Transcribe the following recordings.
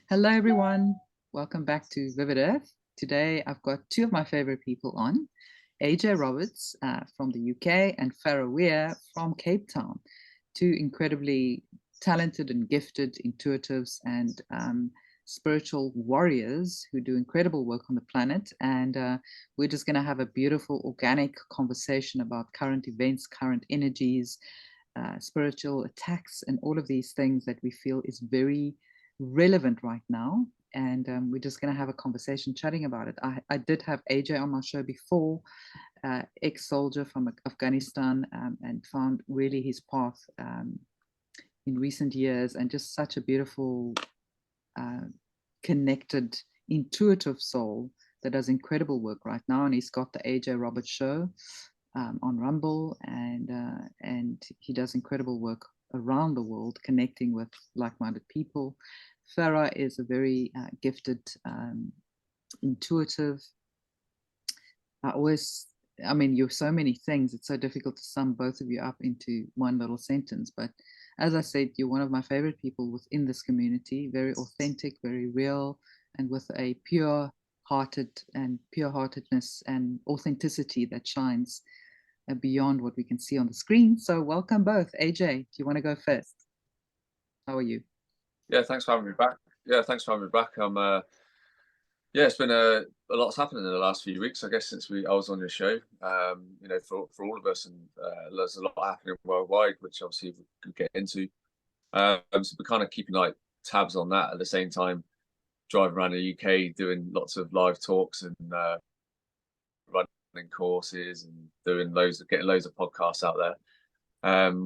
Hello, everyone. Welcome back to Vivid Earth. Today, I've got two of my favorite people on, AJ Roberts from the UK and Farrah Weir from Cape Town, two incredibly talented and gifted intuitives and spiritual warriors who do incredible work on the planet. And we're just going to have a beautiful, organic conversation about current events, current energies, spiritual attacks, and all of these things that we feel is very relevant right now. And we're just going to have a conversation chatting about it. I did have AJ on my show before, ex-soldier from Afghanistan, and found really his path in recent years, and just such a beautiful, connected, intuitive soul that does incredible work right now. And he's got the AJ Roberts show on Rumble, and he does incredible work around the world, connecting with like-minded people. Farrah is a very gifted, intuitive. I mean, you're so many things. It's so difficult to sum both of you up into one little sentence. But as I said, you're one of my favorite people within this community, very authentic, very real, and with a pure-heartedness and authenticity that shines beyond what we can see on the screen. So welcome both. AJ, do you want to go first? How are you? Yeah, thanks for having me back. It's been a lot's happened in the last few weeks, I guess, since I was on your show. For all of us, and there's a lot happening worldwide, which obviously we could get into. So we're kind of keeping like tabs on that at the same time, driving around the UK, doing lots of live talks and running courses and getting loads of podcasts out there,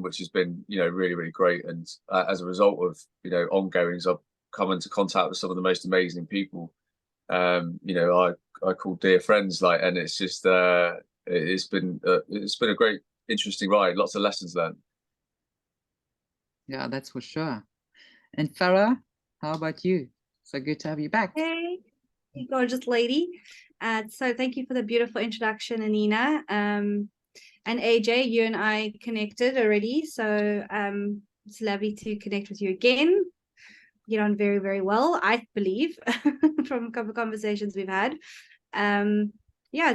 which has been, really, really great. And as a result of, ongoings, I've come into contact with some of the most amazing people, I call dear friends, and it's just, it's been a great, interesting ride. Lots of lessons learned. Yeah, that's for sure. And Farrah, how about you? So good to have you back. Hey, gorgeous lady. So thank you for the beautiful introduction, Anina. And AJ, you and I connected already, so it's lovely to connect with you again. Get on very, very well, I believe, from a couple of conversations we've had.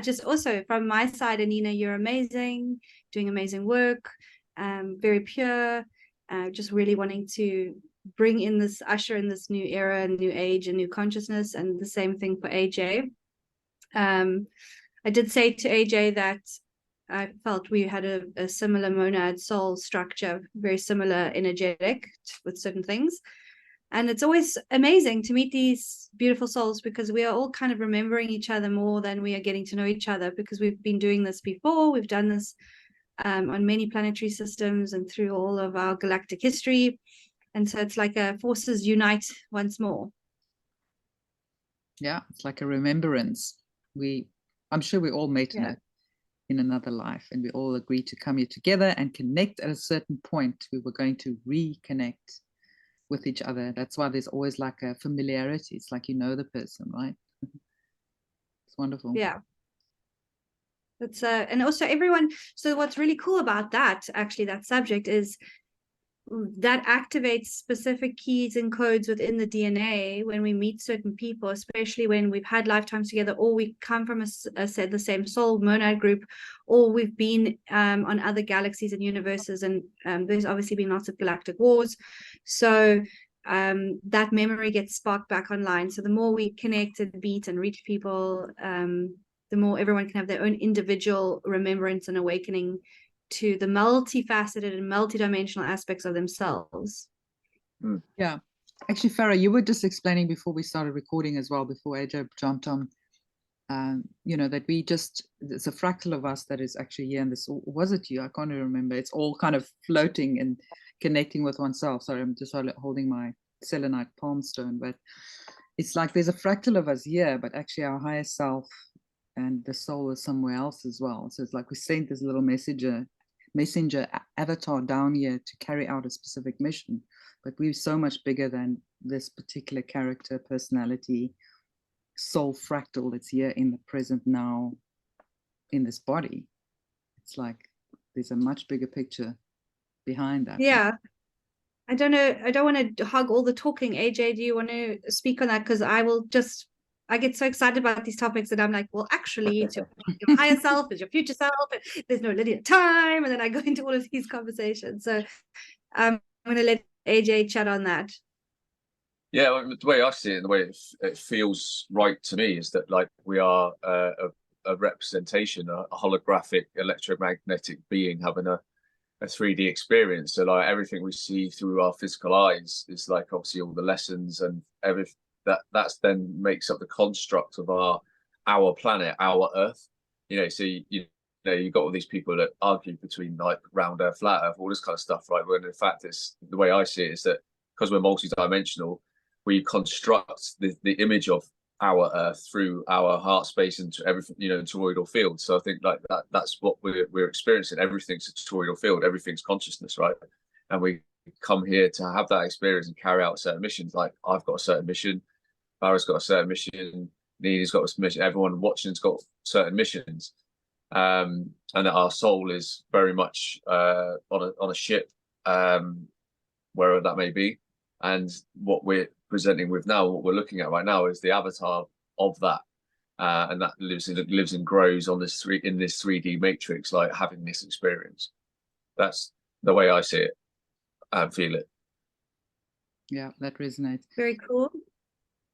Just also from my side, Anina, you're amazing, doing amazing work, very pure, just really wanting to bring in this, usher in this new era and new age and new consciousness, and the same thing for AJ. I did say to AJ that I felt we had a similar monad soul structure, very similar energetic with certain things. And it's always amazing to meet these beautiful souls, because we are all kind of remembering each other more than we are getting to know each other, because we've been doing this before. We've done this on many planetary systems and through all of our galactic history. And so it's like forces unite once more. Yeah, it's like a remembrance. I'm sure we all met in another life, and we all agreed to come here together and connect. At a certain point, we were going to reconnect with each other. That's why there's always like a familiarity. It's like, the person, right? It's wonderful. Yeah. That's and also everyone. So what's really cool about that, actually, that subject is that activates specific keys and codes within the DNA when we meet certain people, especially when we've had lifetimes together, or we come from the same soul monad group, or we've been on other galaxies and universes, and there's obviously been lots of galactic wars. So that memory gets sparked back online. So the more we connect and beat and reach people, the more everyone can have their own individual remembrance and awakening to the multifaceted and multidimensional aspects of themselves. Yeah. Actually, Farrah, you were just explaining before we started recording as well, before AJ jumped on, that it's a fractal of us that is actually here in this. Was it you? I can't even remember. It's all kind of floating and connecting with oneself. Sorry, I'm just holding my selenite palm stone, but it's like there's a fractal of us here, but actually our higher self and the soul is somewhere else as well. So it's like we sent this little messenger avatar down here to carry out a specific mission, but we're so much bigger than this particular character, personality, soul fractal that's here in the present now in this body. It's like there's a much bigger picture behind that. Yeah. I don't know. I don't want to hog all the talking. AJ, do you want to speak on that? Because I get so excited about these topics that I'm like, well, actually, it's your higher self, it's your future self, and there's no linear time. And then I go into all of these conversations. So I'm going to let AJ chat on that. Yeah, the way I see it, and the way it feels right to me, is that like we are a representation, a holographic electromagnetic being having a 3D experience. So like everything we see through our physical eyes is like obviously all the lessons and everything that's then makes up the construct of our planet, our Earth. You know, so you know you've got all these people that argue between like round Earth, flat Earth, all this kind of stuff, right? When in fact, it's the way I see it is that because we're multi-dimensional, we construct the image of our Earth through our heart space and everything, you know, toroidal field. So I think like that's what we're experiencing. Everything's a toroidal field, everything's consciousness, right? And we come here to have that experience and carry out certain missions. Like I've got a certain mission, Farrah's got a certain mission, Nina's got a mission, everyone watching's got certain missions. And that our soul is very much on a ship, wherever that may be. And what we're presenting with now, what we're looking at right now, is the avatar of that, and that lives and grows on this in this 3D matrix, like having this experience. That's the way I see it and feel it. Yeah, that resonates. Very cool.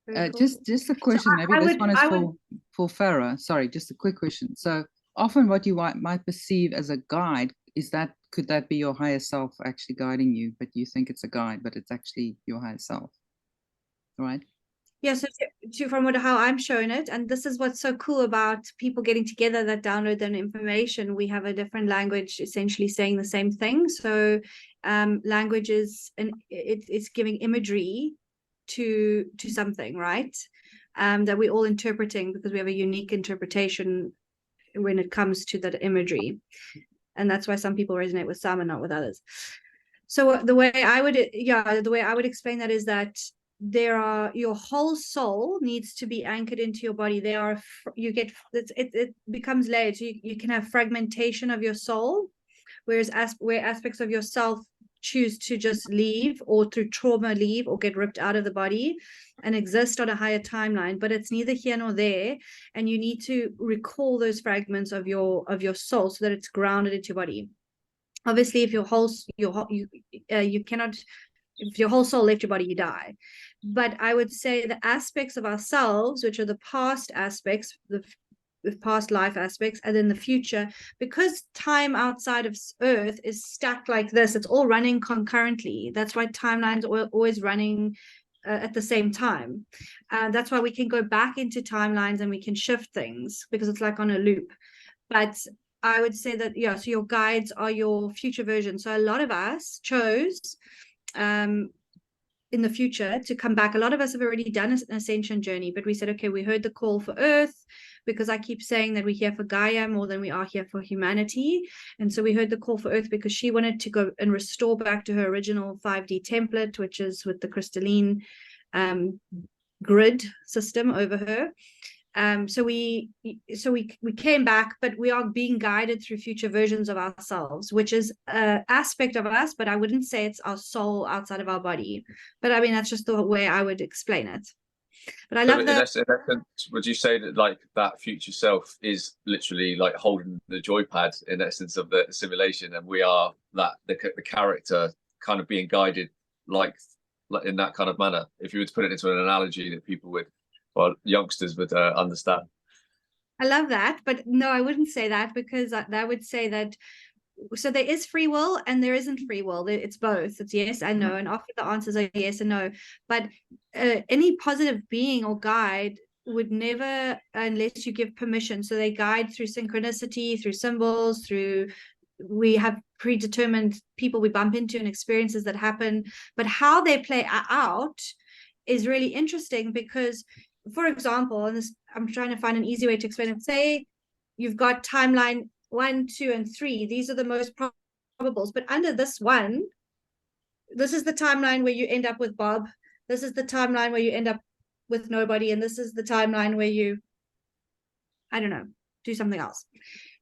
Very cool. Just a question. Maybe this one is for Farrah. Sorry, just a quick question. So often, what you might perceive as a guide could that be your higher self actually guiding you, but you think it's a guide, but it's actually your higher self, right? Yeah, so from how I'm showing it, and this is what's so cool about people getting together that download their information. We have a different language essentially saying the same thing. So language is, and it's giving imagery to something, right? That we're all interpreting, because we have a unique interpretation when it comes to that imagery. And that's why some people resonate with some and not with others. So the way I would explain that is that your whole soul needs to be anchored into your body. It becomes layered. So you can have fragmentation of your soul, whereas where aspects of yourself choose to just leave, or through trauma leave, or get ripped out of the body and exist on a higher timeline, but it's neither here nor there. And you need to recall those fragments of your soul so that it's grounded into your body. Obviously, if you cannot, if your whole soul left your body, you die. But I would say the aspects of ourselves, which are the past aspects, the past life aspects, and then the future, because time outside of Earth is stacked like this, it's all running concurrently. That's why timelines are always running at the same time. That's why we can go back into timelines and we can shift things, because it's like on a loop. But I would say that, yeah, so your guides are your future version. So a lot of us chose in the future to come back. A lot of us have already done an ascension journey, but we said, okay, we heard the call for Earth, because I keep saying that we're here for Gaia more than we are here for humanity. And so we heard the call for Earth because she wanted to go and restore back to her original 5D template, which is with the crystalline grid system over her. So we came back, but we are being guided through future versions of ourselves, which is an aspect of us, but I wouldn't say it's our soul outside of our body. But I mean, that's just the way I would explain it. But I love that. In essence, would you say that like that future self is literally like holding the joypad in essence of the simulation, and we are the character kind of being guided like in that kind of manner? If you were to put it into an analogy that people would, well, youngsters would understand. I love that, but no, I wouldn't say that, because I would say that, so there is free will and there isn't free will. It's both. It's yes and no, and often the answers are yes and no. But any positive being or guide would never, unless you give permission. So they guide through synchronicity, through symbols, we have predetermined people we bump into and experiences that happen. But how they play out is really interesting, because, for example, and this, I'm trying to find an easy way to explain it. Say you've got timeline 1, 2, and 3. These are the most probables. But under this one, this is the timeline where you end up with Bob. This is the timeline where you end up with nobody. And this is the timeline where you, I don't know, do something else.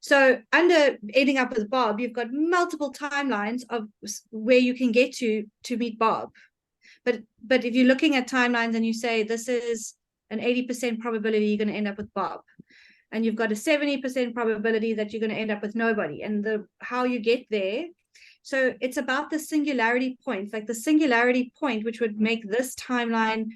So under Ending Up with Bob, you've got multiple timelines of where you can get to meet Bob. But if you're looking at timelines and you say this is an 80% probability you're going to end up with Bob, and you've got a 70% probability that you're going to end up with nobody, and how you get there. So it's about the singularity point, like the singularity point, which would make this timeline,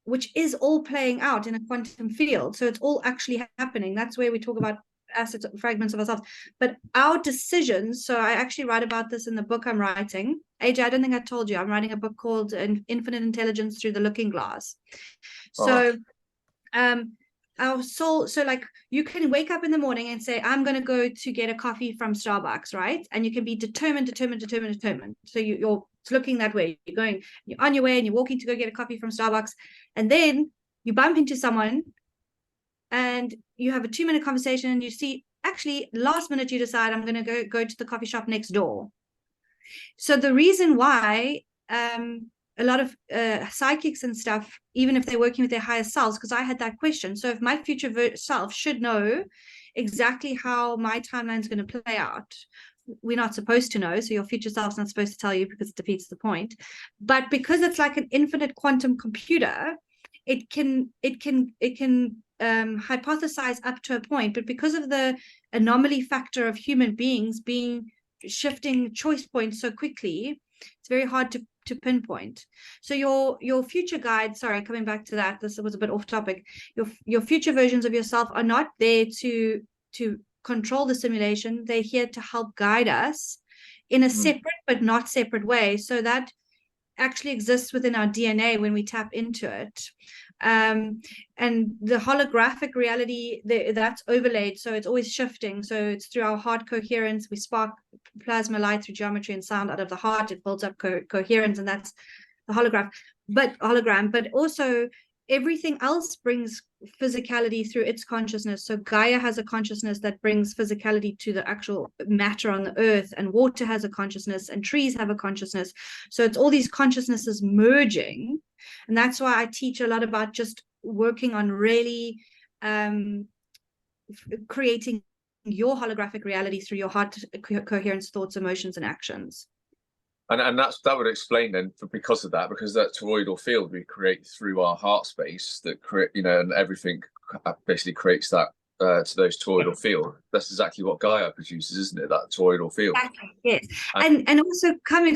which is all playing out in a quantum field. So it's all actually happening. That's where we talk about assets, fragments of ourselves. But our decisions, so I actually write about this in the book I'm writing. AJ, I don't think I told you, I'm writing a book called Infinite Intelligence Through the Looking Glass. So our soul, so like you can wake up in the morning and say, I'm going to go to get a coffee from Starbucks, right? And you can be determined. So you're looking that way. You're on your way and you're walking to go get a coffee from Starbucks. And then you bump into someone and you have a 2-minute conversation, and you see, actually, last minute you decide, I'm going to go to the coffee shop next door. So the reason why a lot of psychics and stuff, even if they're working with their higher selves, because I had that question. So if my future self should know exactly how my timeline is going to play out, we're not supposed to know. So your future self's not supposed to tell you, because it defeats the point. But because it's like an infinite quantum computer, it can hypothesize up to a point. But because of the anomaly factor of human beings shifting choice points so quickly, it's very hard to pinpoint. So your future guide, sorry, coming back to that, this was a bit off topic. Your future versions of yourself are not there to control the simulation. They're here to help guide us in a separate but not separate way. So that actually exists within our DNA when we tap into it. And the holographic reality that's overlaid, so it's always shifting. So it's through our heart coherence. We spark plasma light through geometry and sound out of the heart. It builds up coherence, and that's the hologram. But also everything else brings physicality through its consciousness. So Gaia has a consciousness that brings physicality to the actual matter on the earth, and water has a consciousness, and trees have a consciousness. So it's all these consciousnesses merging. And that's why I teach a lot about just working on really creating your holographic reality through your heart coherence, thoughts, emotions, and actions. And that would explain then, because of that, because that toroidal field we create through our heart space, that create, and everything basically creates that to those toroidal field. That's exactly what Gaia produces, isn't it? That toroidal field. Exactly, yes. And also coming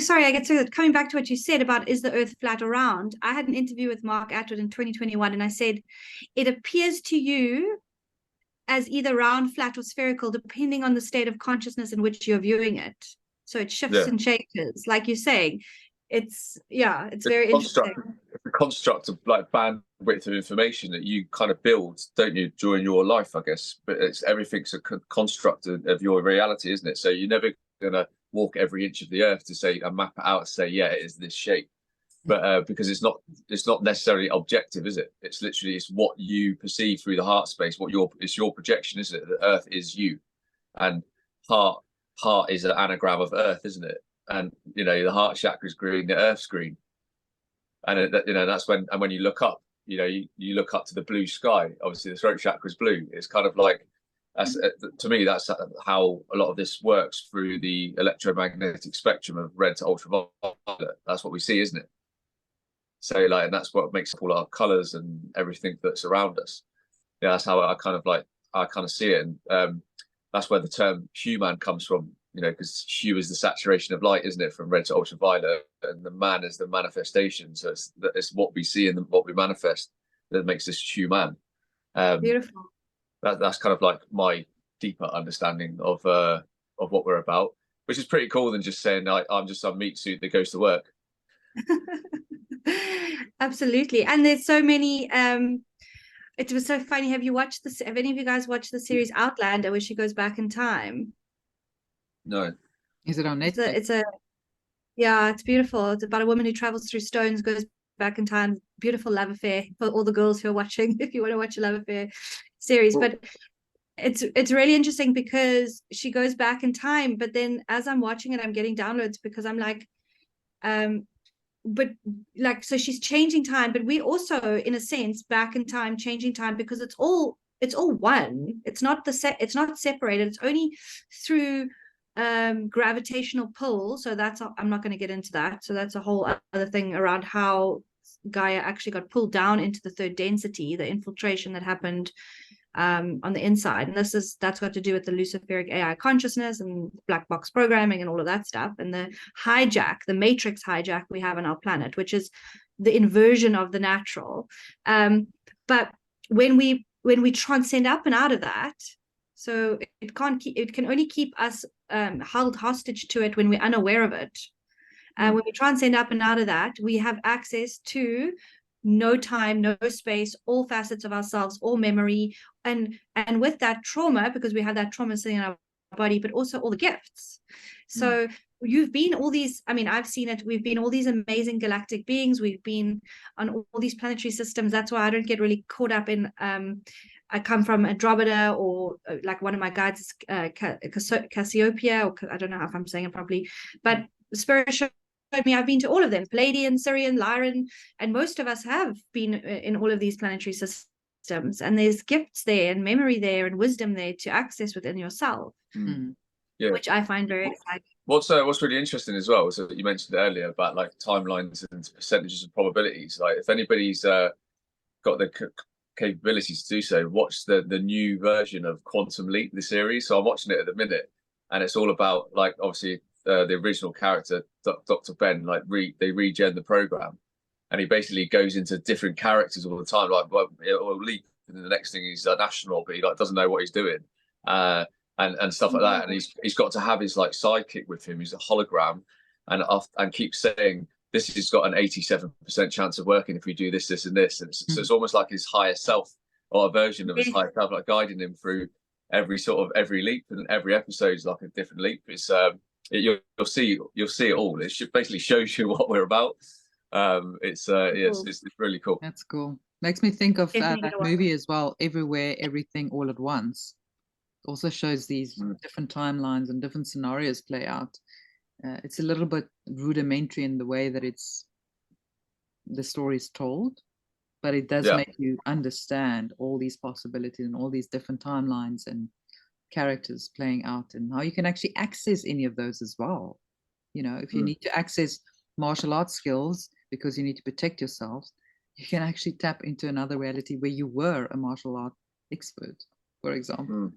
back to what you said about, is the earth flat or round? I had an interview with Mark Atwood in 2021, and I said, it appears to you as either round, flat, or spherical, depending on the state of consciousness in which you're viewing it. So it shifts and changes, like you're saying. It's very interesting. It's a construct of like bandwidth of information that you kind of build, don't you, during your life, I guess. But everything's a construct of your reality, isn't it? So you're never gonna walk every inch of the earth to say and map it out and say, yeah, it is this shape. But because it's not necessarily objective, is it? It's literally, it's what you perceive through the heart space. It's your projection, isn't it? The earth is you, and heart is an anagram of earth, isn't it? And the heart chakra is green, the earth's green, and that's when you look up, you look up to the blue sky. Obviously the throat chakra is blue. It's kind of like, to me, that's how a lot of this works, through the electromagnetic spectrum of red to ultraviolet. That's what we see, isn't it? So and that's what makes up all our colors and everything that's around us. That's how I kind of see it. And that's where the term human comes from, because hue is the saturation of light, isn't it, from red to ultraviolet, and the man is the manifestation. So it's what we see and what we manifest that makes us human. Beautiful. That's kind of like my deeper understanding of what we're about, which is pretty cool than just saying I'm just some meat suit that goes to work. Absolutely. And there's so many. It was so funny. Have any of you guys watched the series Outlander, where she goes back in time? No. Is it on Netflix? It's beautiful. It's about a woman who travels through stones, goes back in time. Beautiful love affair for all the girls who are watching, if you want to watch a love affair series. But it's really interesting, because she goes back in time, but then as I'm watching it, I'm getting downloads, because I'm like, so she's changing time, but we also, in a sense, back in time, changing time, because it's all it's all one. It's not it's not separated. It's only through gravitational pull. So I'm not going to get into that. So that's a whole other thing around how Gaia actually got pulled down into the third density, the infiltration that happened on the inside. And that's got to do with the Luciferic AI consciousness and black box programming and all of that stuff, and the matrix hijack we have on our planet, which is the inversion of the natural. But when we transcend up and out of that, so it can only keep us held hostage to it when we're unaware of it. When we transcend up and out of that, we have access to no time, no space, all facets of ourselves, all memory, and with that trauma, because we have that trauma sitting in our body, but also all the gifts. So you've been all these, I mean, I've seen it, we've been all these amazing galactic beings, we've been on all these planetary systems. That's why I don't get really caught up in I come from Andromeda, or like one of my guides is Cassiopeia, or I don't know if I'm saying it properly, but Spirit showed me I've been to all of them, Palladian, Sirian, Lyran, and most of us have been in all of these planetary systems, and there's gifts there and memory there and wisdom there to access within yourself, which I find very exciting. What's really interesting as well is that you mentioned earlier about like timelines and percentages of probabilities. Like if anybody's got the capabilities to do so, watch the new version of Quantum Leap, the series. So I'm watching it at the minute, and it's all about, like, obviously the original character, Dr. Ben, like they regen the program, and he basically goes into different characters all the time. Like, well, it'll leap, and then the next thing he's an astronaut, but he like doesn't know what he's doing, and stuff like that. And he's got to have his like sidekick with him. He's a hologram, and keeps saying, this has got an 87% chance of working if we do this, this, and this. And so it's almost like his higher self, or a version of his higher self, like guiding him through every leap, and every episode is like a different leap. It's you'll see it all. It basically shows you what we're about. It's really cool. That's cool. Makes me think of that movie as well, Everywhere, Everything, All at Once. Also shows these different timelines and different scenarios play out. It's a little bit rudimentary in the way that the story is told, but it does make you understand all these possibilities and all these different timelines and characters playing out, and how you can actually access any of those as well. You know, if you need to access martial arts skills because you need to protect yourself, you can actually tap into another reality where you were a martial art expert, for example.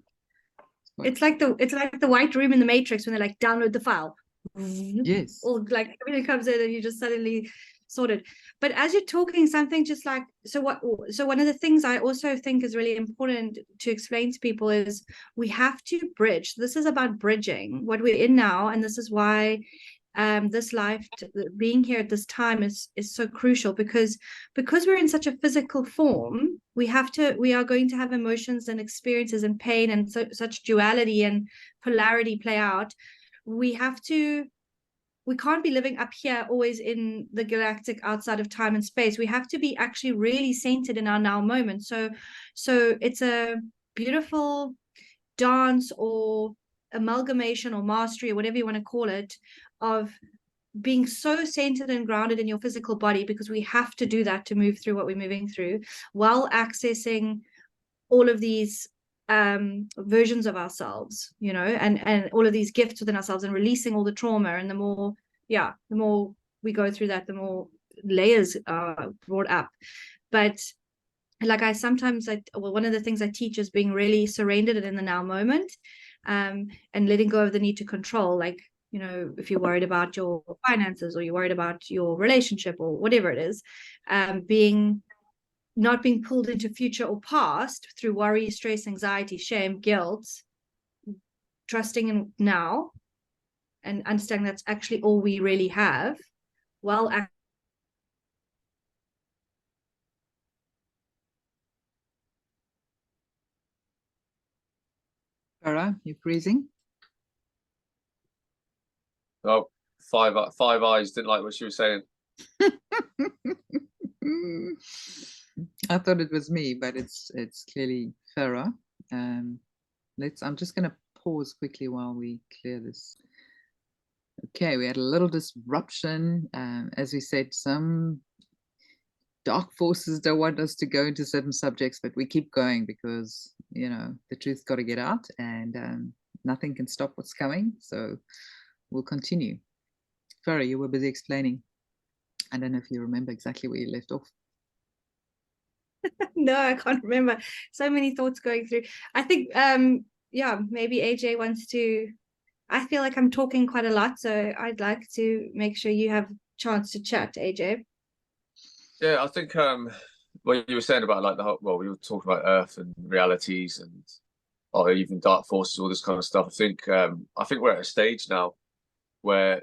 It's like the white room in the Matrix when they like download the file. Yes. Or like everything comes in and you just suddenly sorted. But as you're talking, something just like, so one of the things I also think is really important to explain to people is we have to bridge. This is about bridging what we're in now, and this is why this life, being here at this time is so crucial, because we're in such a physical form. We are going to have emotions and experiences and pain and such duality and polarity play out. We can't be living up here always in the galactic outside of time and space. We have to be actually really centered in our now moment. So it's a beautiful dance or amalgamation or mastery or whatever you want to call it, of being so centered and grounded in your physical body, because we have to do that to move through what we're moving through, while accessing all of these versions of ourselves, you know, and all of these gifts within ourselves, and releasing all the trauma. And the more we go through that, the more layers are brought up. But like one of the things I teach is being really surrendered in the now moment, and letting go of the need to control. Like, you know, if you're worried about your finances, or you're worried about your relationship, or whatever it is, not being pulled into future or past through worry, stress, anxiety, shame, guilt, trusting in now, and understanding that's actually all we really have. Well, Farrah, you're freezing? Oh, Five Eyes didn't like what she was saying. I thought it was me, but it's clearly Farrah. I'm just going to pause quickly while we clear this. Okay, we had a little disruption. As we said, some dark forces don't want us to go into certain subjects, but we keep going because you know, the truth's got to get out, and nothing can stop what's coming. So we'll continue. Farrah, you were busy explaining. I don't know if you remember exactly where you left off. No, I can't remember. So many thoughts going through. I think, yeah, maybe AJ wants to. I feel like I'm talking quite a lot, so I'd like to make sure you have a chance to chat, AJ. Yeah, I think what you were saying about like the whole, well, we were talking about Earth and realities and or even dark forces, all this kind of stuff. I think we're at a stage now where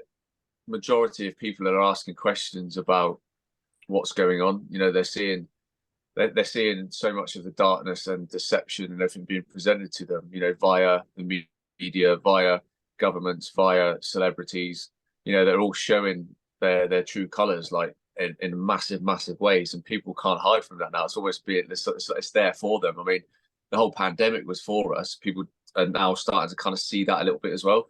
majority of people are asking questions about what's going on. You know, they're seeing so much of the darkness and deception and everything being presented to them, you know, via the media, via governments, via celebrities. You know, they're all showing their true colors, like in massive ways, and people can't hide from that now. It's almost it's there for them. I mean, the whole pandemic was for us. People are now starting to kind of see that a little bit as well.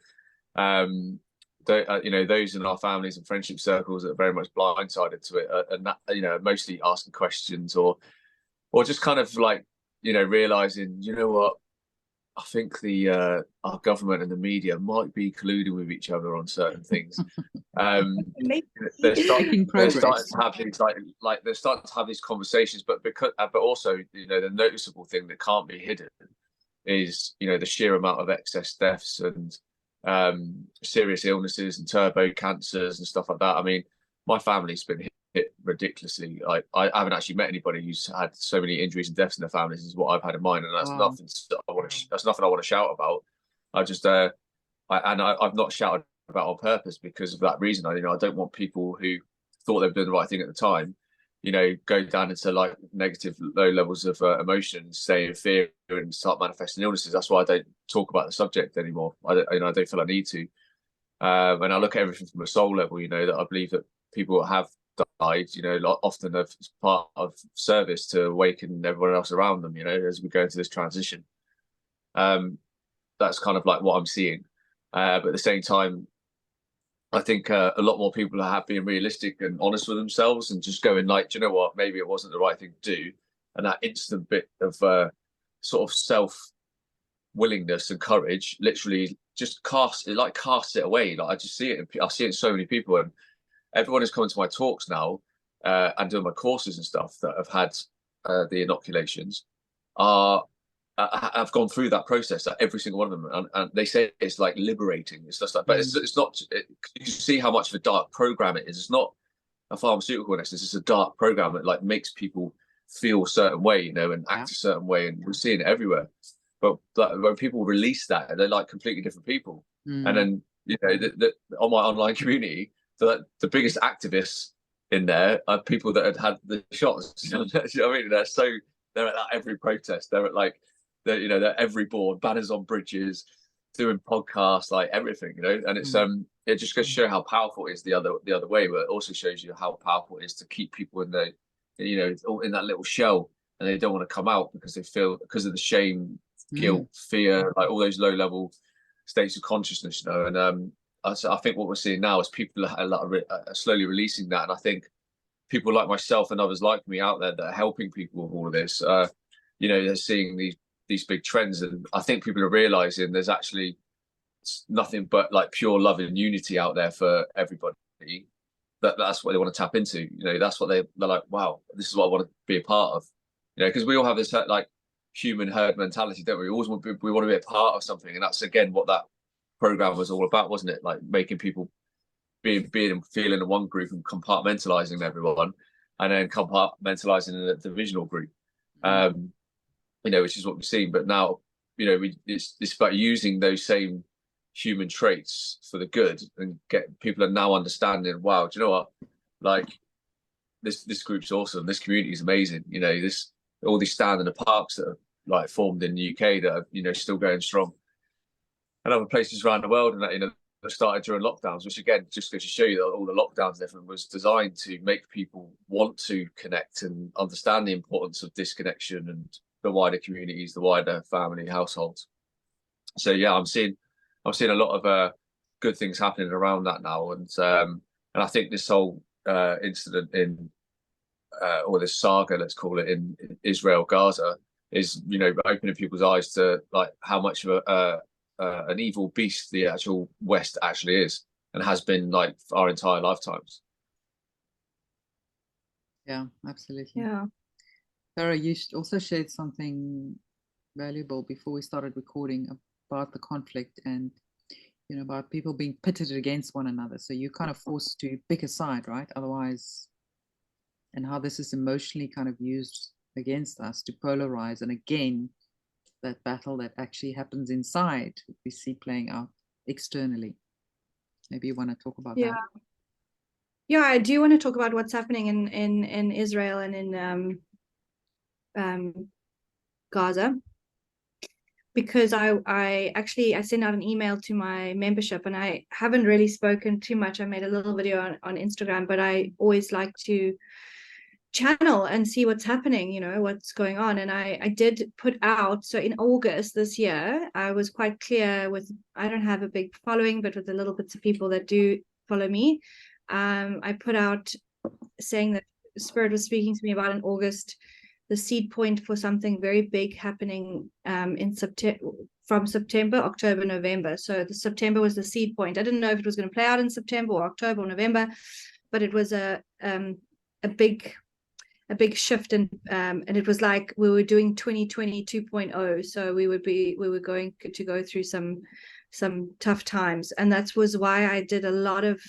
You know, those in our families and friendship circles that are very much blindsided to it, and that, you know, mostly asking questions or just kind of like, you know, realizing, you know what, I think our government and the media might be colluding with each other on certain things. They're starting to have these like they're starting to have these conversations, but also, you know, the noticeable thing that can't be hidden is, you know, the sheer amount of excess deaths and serious illnesses and turbo cancers and stuff like that. I mean, my family's been hit ridiculously. Like, I haven't actually met anybody who's had so many injuries and deaths in their families as what I've had in mine, and that's nothing. That's nothing I want to shout about. I've not shouted about on purpose because of that reason. I don't want people who thought they were doing the right thing at the time, you know, go down into like negative, low levels of emotion, stay in fear, and start manifesting illnesses. That's why I don't talk about the subject anymore. I don't feel I need to. And I look at everything from a soul level. You know, that I believe that people have died, you know, often as part of service to awaken everyone else around them. You know, as we go into this transition, that's kind of like what I'm seeing. But at the same time, I think a lot more people have been realistic and honest with themselves and just going like, do you know what, maybe it wasn't the right thing to do. And that instant bit of sort of self-willingness and courage literally just casts it away. Like, I just see it. I see it in so many people, and everyone who's coming to my talks now and doing my courses and stuff that have had the inoculations have gone through that process, like every single one of them, and they say it's like liberating. It's just like, but it's not. You see how much of a dark program it is. It's not a pharmaceutical in essence. It's a dark program that like makes people feel a certain way, you know, and act a certain way, and we're seeing it everywhere. But when people release that, they're like completely different people. And then, you know, on my online community, the biggest activists in there are people that had the shots. You know what I mean? They're at every protest. They're at like, you know, they're every board, banners on bridges, doing podcasts, like everything, you know. And it's it just goes to show how powerful it is the other way, but it also shows you how powerful it is to keep people in the, you know, in that little shell, and they don't want to come out because they feel, because of the shame, guilt, fear, like all those low level states of consciousness, you know. And I think what we're seeing now is people are slowly releasing that, and I think people like myself and others like me out there that are helping people with all of this, you know, they're seeing these big trends, and I think people are realizing there's actually nothing but like pure love and unity out there for everybody. That's what they want to tap into. You know, that's what they're like, wow, this is what I want to be a part of. You know, because we all have this like human herd mentality, don't we? We always want to be a part of something, and that's again what that program was all about, wasn't it? Like making people being and feeling in one group and compartmentalizing everyone, and then compartmentalizing in a divisional group. You know, which is what we've seen. But now, you know, it's about using those same human traits for the good, and people are now understanding, wow, do you know what? Like this group's awesome. This community is amazing. You know, all these stand in the parks that are like formed in the UK that are, you know, still going strong, and other places around the world, and that, you know, that started during lockdowns, which again just goes to show you that all the lockdowns and everything was designed to make people want to connect and understand the importance of disconnection and the wider communities, the wider family households. So yeah, I'm seeing a lot of good things happening around that now, and I think this whole incident in or this saga, let's call it, in Israel, Gaza, is, you know, opening people's eyes to like how much of an evil beast the actual West actually is, and has been like for our entire lifetimes. Yeah, absolutely. Yeah. Farrah, you also shared something valuable before we started recording about the conflict and, you know, about people being pitted against one another. So you're kind of forced to pick a side, right? Otherwise, and how this is emotionally kind of used against us to polarize. And again, that battle that actually happens inside, we see playing out externally. Maybe you want to talk about that. Yeah, I do want to talk about what's happening in Israel and in Gaza, because I actually sent out an email to my membership, and I haven't really spoken too much. I made a little video on Instagram, but I always like to channel and see what's happening, you know, what's going on. And I did put out, so in August this year, I was quite clear with, I don't have a big following, but with the little bits of people that do follow me, I put out saying that Spirit was speaking to me about in August the seed point for something very big happening in September, from September, October, November. So the September was the seed point. I didn't know if it was going to play out in September or October or November, but it was a big shift, and it was like we were doing 2020 2.0. So we were going to go through some tough times, and that was why I did a lot of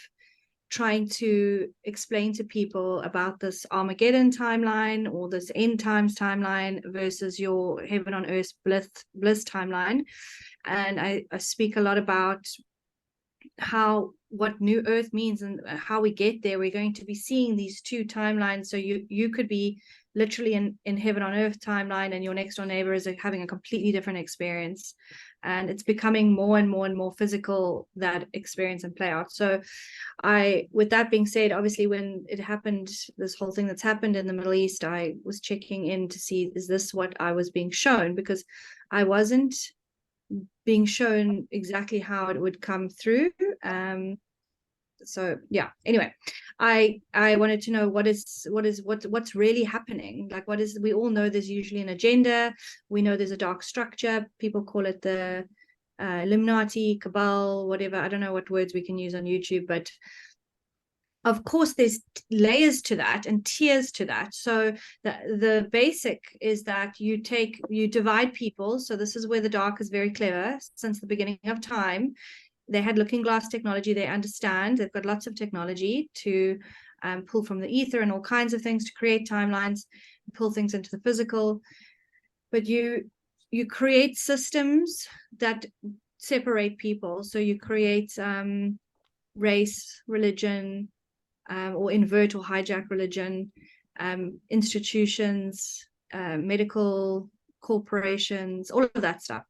trying to explain to people about this Armageddon timeline or this end times timeline versus your heaven on earth bliss timeline. And I speak a lot about what new earth means and how we get there. We're going to be seeing these two timelines. So you could be literally in heaven on earth timeline, and your next door neighbor is having a completely different experience, and it's becoming more and more and more physical, that experience and play out. So with that being said, obviously when it happened, this whole thing that's happened in the Middle East, I was checking in to see, is this what I was being shown? Because I wasn't being shown exactly how it would come through. So yeah, anyway, I wanted to know what's really happening. Like, we all know there's usually an agenda. We know there's a dark structure. People call it the Illuminati, Cabal, whatever. I don't know what words we can use on YouTube, but of course there's layers to that and tiers to that. So the basic is that you divide people. So this is where the dark is very clever. Since the beginning of time, they had looking glass technology. They understand, they've got lots of technology to pull from the ether and all kinds of things to create timelines, pull things into the physical. But you create systems that separate people. So you create race, religion, or invert or hijack religion, institutions, medical corporations, all of that stuff.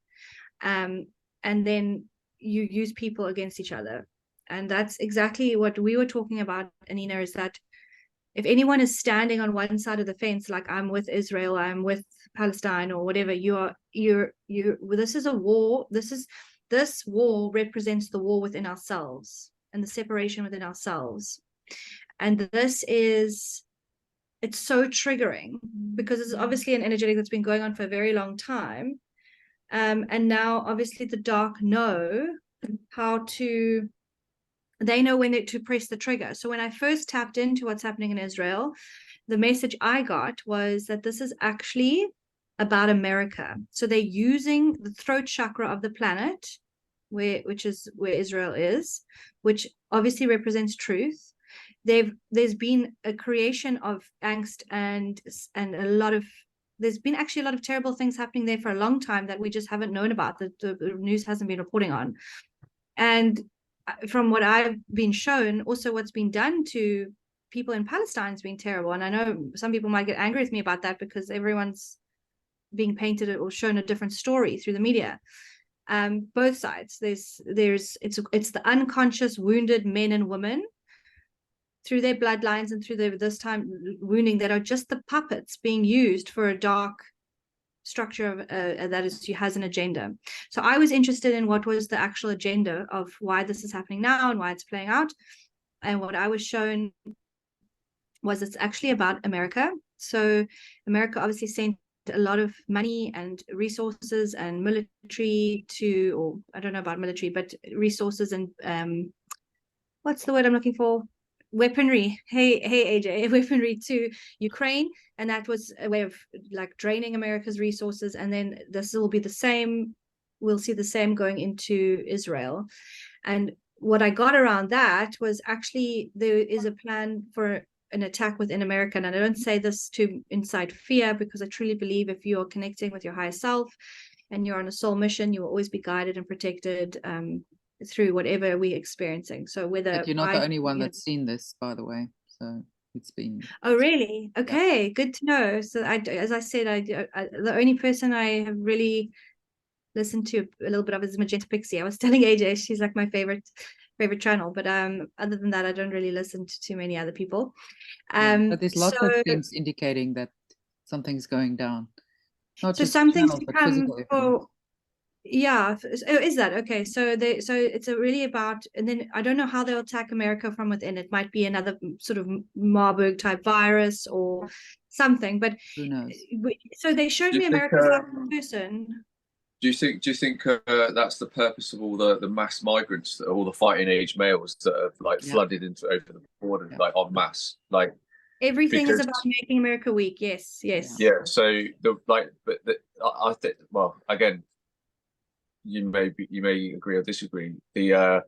And then you use people against each other. And that's exactly what we were talking about, Anina, is that if anyone is standing on one side of the fence, like I'm with Israel, I'm with Palestine or whatever, this is a war. This war represents the war within ourselves and the separation within ourselves. And it's so triggering because it's obviously an energetic that's been going on for a very long time. And now obviously the dark know they know when to press the trigger. So when I first tapped into what's happening in Israel, the message I got was that this is actually about America. So they're using the throat chakra of the planet, which is where Israel is, which obviously represents truth. There's been a creation of angst and there's been actually a lot of terrible things happening there for a long time that we just haven't known about, that the news hasn't been reporting on. And from what I've been shown, also what's been done to people in Palestine has been terrible. And I know some people might get angry with me about that because everyone's being painted or shown a different story through the media. Both sides. It's the unconscious wounded men and women through their bloodlines and through this time wounding that are just the puppets being used for a dark structure that has an agenda. So I was interested in what was the actual agenda of why this is happening now and why it's playing out. And what I was shown was it's actually about America. So America obviously sent a lot of money and resources and military to, or I don't know about military, but resources and what's the word I'm looking for? Weaponry. Hey AJ, weaponry to Ukraine, and that was a way of like draining America's resources. And then this will be the same. We'll see the same going into Israel. And what I got around that was actually there is a plan for an attack within America. And I don't say this to incite fear, because I truly believe if you are connecting with your higher self and you're on a soul mission, you will always be guided and protected through whatever we're experiencing. So whether but you're not the only one that's seen this, by the way. So it's been. Oh, really? Okay, yeah. Good to know. So as I said, I the only person I have really listened to a little bit of is Magenta Pixie. I was telling AJ she's like my favorite channel, but other than that, I don't really listen to too many other people. But there's lots of things indicating that something's going down. Not just something's channels, but physical evidence. Yeah. Oh, is that okay? So it's really about, and then I don't know how they'll attack America from within. It might be another sort of Marburg type virus or something, but who knows? So they showed me America's like person. Do you think that's the purpose of all the mass migrants, all the fighting age males that have like flooded into over the border, like en masse, like everything is about making America weak. Yes. Yeah. So I think, well, again, you may agree or disagree. The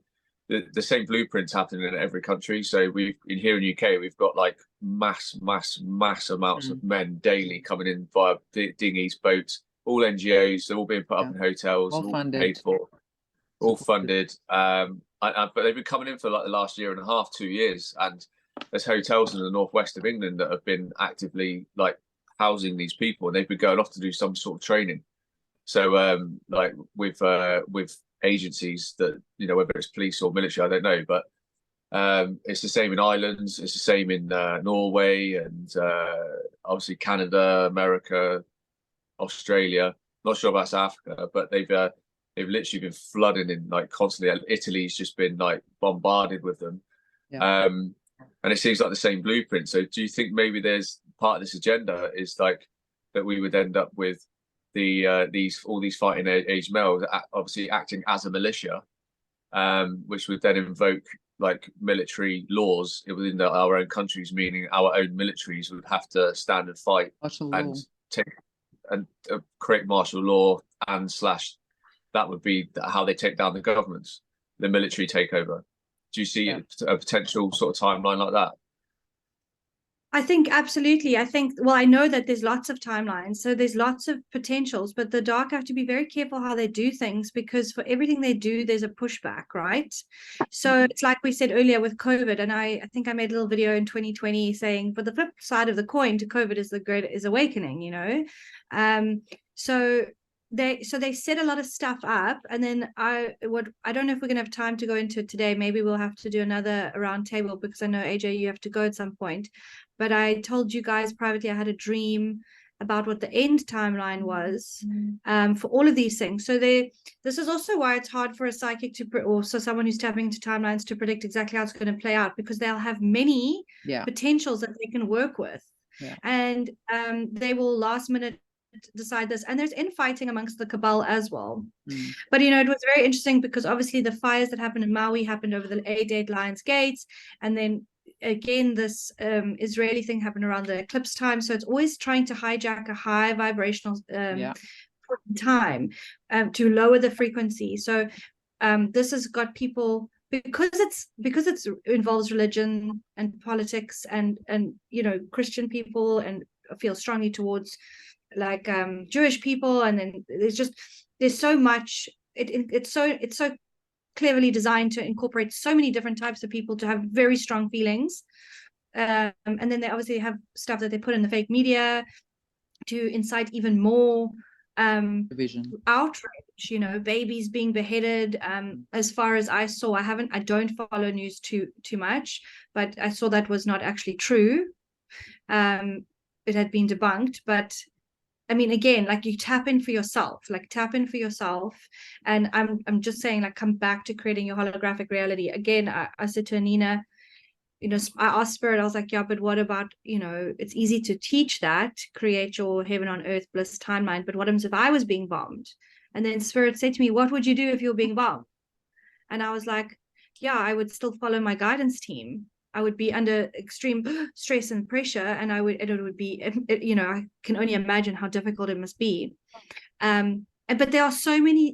same blueprints happening in every country. So here in UK, we've got like mass amounts of men daily coming in via dinghies, boats, all NGOs. They're all being put up in hotels, all funded, paid for, all funded. But they've been coming in for like the last year and a half, 2 years, and there's hotels in the northwest of England that have been actively like housing these people, and they've been going off to do some sort of training. So like with agencies that, you know, whether it's police or military, I don't know, but it's the same in Ireland, it's the same in Norway, and obviously Canada, America, Australia. Not sure about South Africa, but they've literally been flooding in like constantly. Italy's just been like bombarded with them. And it seems like the same blueprint. So do you think maybe there's part of this agenda is like that we would end up with all these fighting age males obviously acting as a militia, which would then invoke like military laws within our own countries, meaning our own militaries would have to stand and fight and take and create martial law and / that would be how they take down the governments, the military takeover. Do you see a potential sort of timeline like that? I think absolutely. I think, well, I know that there's lots of timelines, so there's lots of potentials, but the dark have to be very careful how they do things, because for everything they do, there's a pushback, right? So it's like we said earlier with COVID, and I think I made a little video in 2020 saying, but the flip side of the coin to COVID is awakening, you know? So they set a lot of stuff up, and then I don't know if we're gonna have time to go into it today. Maybe we'll have to do another round table, because I know AJ, you have to go at some point. But I told you guys privately I had a dream about what the end timeline was for all of these things. So this is also why it's hard for a psychic or someone who's tapping into timelines to predict exactly how it's going to play out, because they'll have many potentials that they can work with, and they will last minute decide this. And there's infighting amongst the cabal as well. But you know, it was very interesting because obviously the fires that happened in Maui happened over the A-Date Lions Gates, and then again this Israeli thing happened around the eclipse time. So it's always trying to hijack a high vibrational time to lower the frequency. So this has got people, because it involves religion and politics and you know, Christian people, and feel strongly towards like Jewish people, and then there's so much. It's so cleverly designed to incorporate so many different types of people to have very strong feelings, and then they obviously have stuff that they put in the fake media to incite even more division, outrage, you know, babies being beheaded. As far as I saw, I don't follow news too much, but I saw that was not actually true. It had been debunked, but I mean, again, like, you tap in for yourself, and I'm just saying, like, come back to creating your holographic reality. Again, I said to Anina, you know, I asked Spirit, I was like, yeah, but what about, you know, it's easy to teach that, create your heaven on earth bliss timeline, but what happens if I was being bombed? And then Spirit said to me, what would you do if you were being bombed? And I was like, yeah, I would still follow my guidance team. I would be under extreme stress and pressure, and it would be, you know, I can only imagine how difficult it must be. But there are so many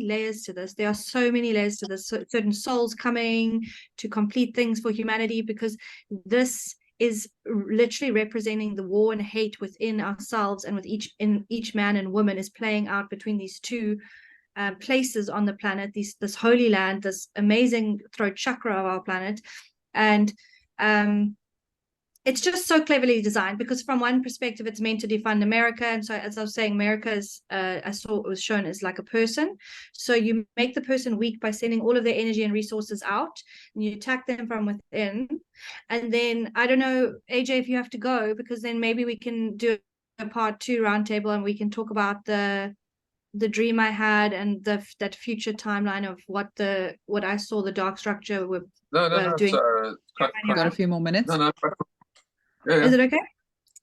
layers to this. There are so many layers to this. Certain souls coming to complete things for humanity, because this is literally representing the war and hate within ourselves, and with each man and woman is playing out between these two places on the planet, this holy land, this amazing throat chakra of our planet. And it's just so cleverly designed, because from one perspective it's meant to defund America, and so as I was saying, America is I saw it was shown as like a person. So you make the person weak by sending all of their energy and resources out, and you attack them from within. And then I don't know, AJ, if you have to go, because then maybe we can do a part 2 roundtable, and we can talk about the dream I had and that future timeline of what I saw the dark structure with doing. You got a few more minutes? No. Yeah. Is it okay?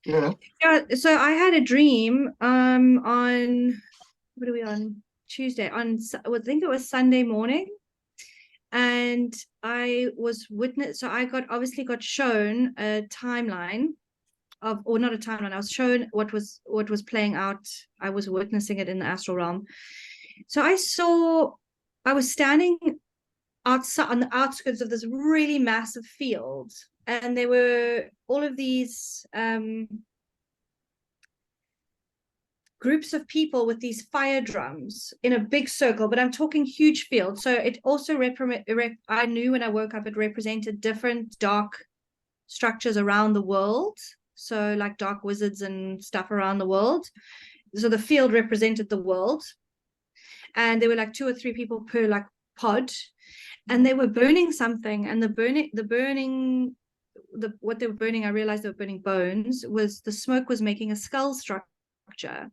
Yeah. Yeah. So I had a dream on, what are we on? Tuesday, I think it was Sunday morning, and I was witness. So I obviously got shown a timeline of, or not a timeline, I was shown what was playing out. I was witnessing it in the astral realm. So I was standing outside on the outskirts of this really massive field, and there were all of these groups of people with these fire drums in a big circle, but I'm talking huge field. So it also I knew when I woke up, it represented different dark structures around the world. So like dark wizards and stuff around the world. So the field represented the world, and there were like 2 or 3 people per like pod, and they were burning something, and what they were burning, I realized they were burning bones, was the smoke was making a skull structure,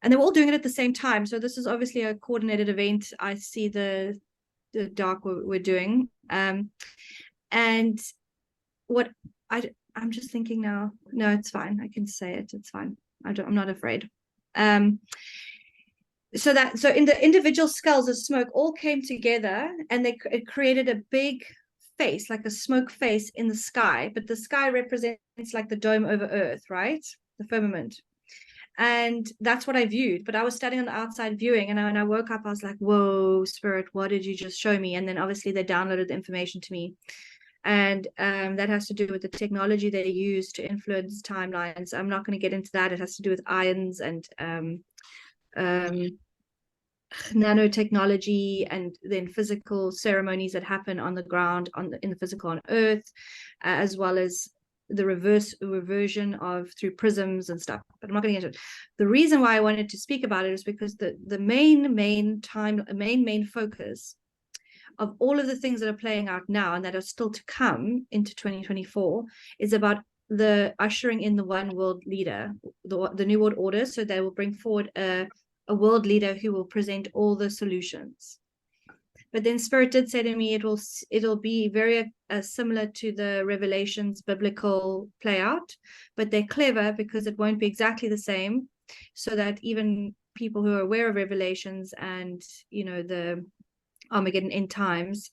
and they were all doing it at the same time. So this is obviously a coordinated event. I see the dark we're doing, and what I'm just thinking now, no, it's fine, I can say it, it's fine, I'm not afraid. So in the individual skulls of smoke all came together, and it created a big face, like a smoke face in the sky, but the sky represents like the dome over earth, right? The firmament. And that's what I viewed, but I was standing on the outside viewing, and when I woke up, I was like, whoa, Spirit, what did you just show me? And then obviously they downloaded the information to me, and that has to do with the technology they use to influence timelines. I'm not going to get into that. It has to do with ions and nanotechnology, and then physical ceremonies that happen on the ground, in the physical on Earth, as well as the reversion of through prisms and stuff. But I'm not going to get into it. The reason why I wanted to speak about it is because the main focus of all of the things that are playing out now and that are still to come into 2024 is about the ushering in the one world leader, the new world order. So they will bring forward a world leader who will present all the solutions. But then Spirit did say to me, it'll be very similar to the Revelations biblical play out, but they're clever because it won't be exactly the same, so that even people who are aware of Revelations and, you know, the Armageddon end times,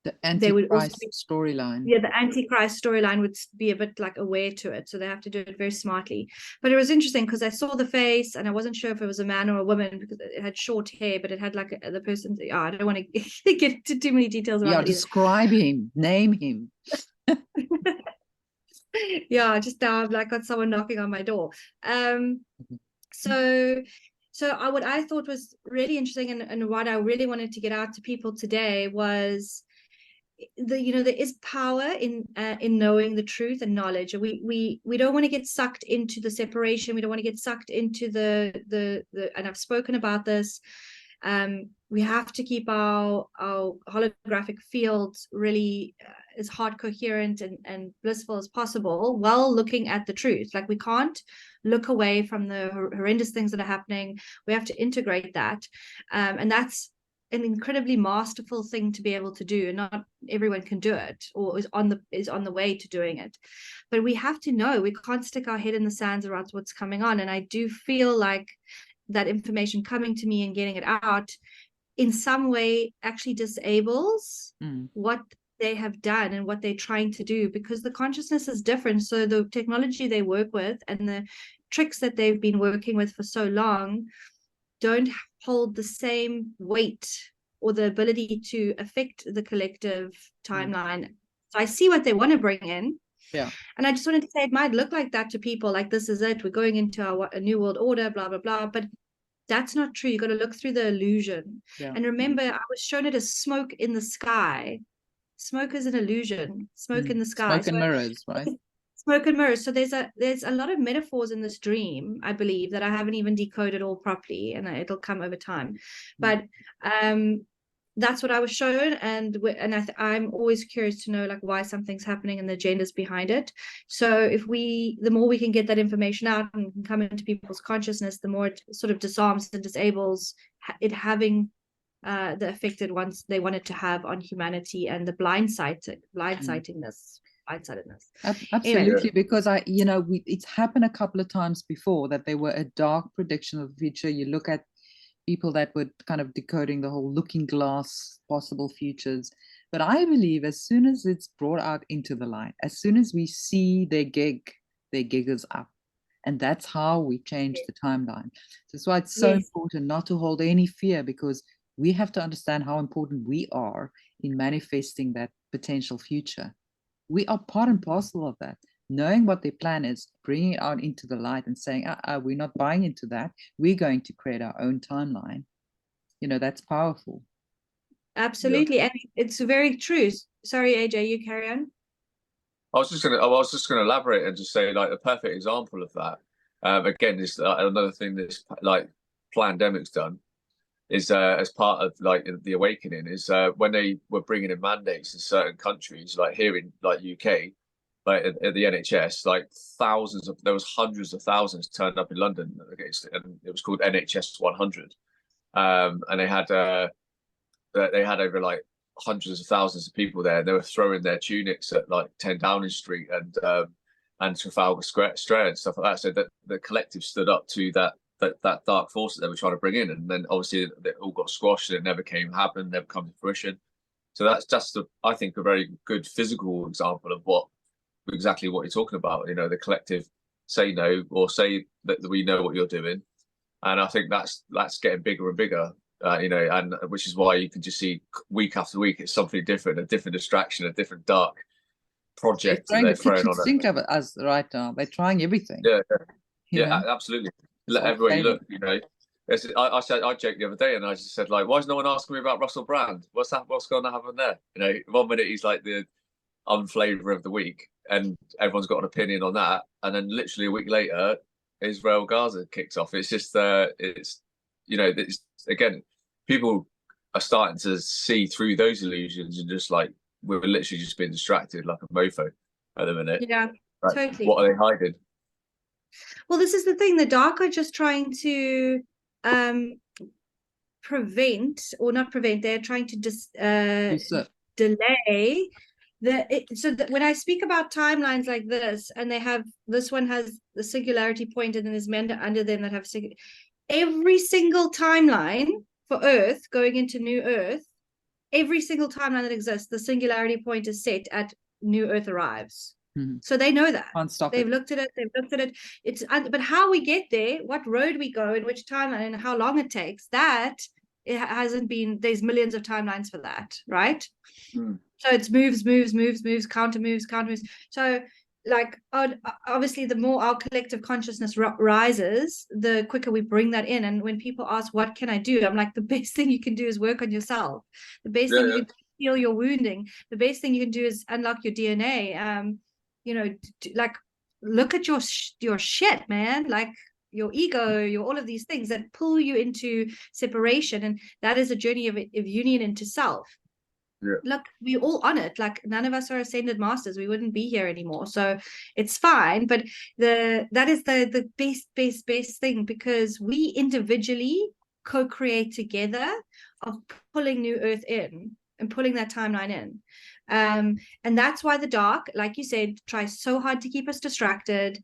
the Antichrist storyline. Yeah, the Antichrist storyline would be a bit like aware to it. So they have to do it very smartly. But it was interesting because I saw the face and I wasn't sure if it was a man or a woman because it had short hair, but it had like the person's. Oh, I don't want to get into too many details about it. Describe him, name him. Yeah, just now I've like got someone knocking on my door. So what I thought was really interesting and what I really wanted to get out to people today was there is power in knowing the truth and knowledge. We don't want to get sucked into the separation. We don't want to get sucked into the and I've spoken about this. We have to keep our holographic fields really as heart coherent and blissful as possible while looking at the truth. Like, we can't look away from the horrendous things that are happening. We have to integrate that, and that's an incredibly masterful thing to be able to do, and not everyone can do it or is on the way to doing it. But we have to know, we can't stick our head in the sands around what's coming on. And I do feel like that information coming to me and getting it out in some way actually disables what they have done and what they're trying to do, because the consciousness is different. So the technology they work with and the tricks that they've been working with for so long don't hold the same weight or the ability to affect the collective timeline. So I see what they want to bring in. Yeah. And I just wanted to say, it might look like that to people, like this is it, we're going into a new world order, blah, blah, blah. But that's not true. You got to look through the illusion. Yeah. And remember, I was shown it as smoke in the sky. Smoke is an illusion. Smoke in the sky. Smoke and mirrors, right? Smoke and mirrors. So there's a lot of metaphors in this dream, I believe, that I haven't even decoded all properly, and it'll come over time. But that's what I was shown, and I'm always curious to know, like, why something's happening and the agendas behind it. So the more we can get that information out and can come into people's consciousness, the more it sort of disarms and disables it having the effect once they wanted to have on humanity, and the blindsidedness. Absolutely, anyway. because it's happened a couple of times before that they were a dark prediction of the future. You look at people that were kind of decoding the whole looking glass possible futures. But I believe as soon as it's brought out into the light, as soon as we see their gig is up. And that's how we change the timeline. That's why it's so important not to hold any fear, because we have to understand how important we are in manifesting that potential future. We are part and parcel of that. Knowing what their plan is, bringing it out into the light and saying, we're not buying into that. We're going to create our own timeline. That's powerful. Absolutely. Yeah. And it's very true. Sorry, AJ, you carry on. I was just gonna elaborate and just say, like, a perfect example of that. Again, is another thing this like pandemic's done is as part of like the awakening is when they were bringing in mandates in certain countries, like here in like UK, like at the NHS, like there was hundreds of thousands turned up in London against it, and it was called NHS 100, and they had over like hundreds of thousands of people there. They were throwing their tunics at like 10 Downing Street and Trafalgar Square and stuff like that. So that the collective stood up to that dark force that they were trying to bring in, and then obviously they all got squashed and it never happened, never come to fruition. So that's just I think a very good physical example of exactly what you're talking about. The collective say no, or say that we know what you're doing, and I think that's getting bigger and bigger. And which is why you can just see week after week it's something different, a different distraction, a different dark project they're throwing on think of it as right now. They're trying everything. Yeah, absolutely. Let everybody look. I joked the other day, and I just said, like, why is no one asking me about Russell Brand? What's going to happen there? 1 minute he's like the unflavor of the week, and everyone's got an opinion on that, and then literally a week later, Israel Gaza kicks off. It's just it's again, people are starting to see through those illusions, and just like we're literally just being distracted like a mofo at the minute. Yeah, like, totally. What are they hiding? Well, this is the thing. The dark are just trying to prevent, or not prevent. They're trying to delay so that when I speak about timelines like this, and this one has the singularity point, and then there's men under them that have every single timeline for Earth going into New Earth, every single timeline that exists, the singularity point is set at New Earth arrives. So they know that. They've looked at it. It's but how we get there, what road we go, in which timeline, and how long it takes, that it hasn't been. There's millions of timelines for that, right? So it's moves, counter moves. So like obviously the more our collective consciousness rises, the quicker we bring that in. And when people ask, what can I do? I'm like, the best thing you can do is work on yourself. The best thing you can do is heal your wounding. The best thing you can do is unlock your DNA. Like look at your shit, man, like your ego, your all of these things that pull you into separation, and that is a journey of union into self. Look, we all on it. Like none of us are ascended masters. We wouldn't be here anymore. So it's fine. But that is the best thing, because we individually co-create together pulling new earth in and pulling that timeline in. And that's why the dark, like you said, tries so hard to keep us distracted,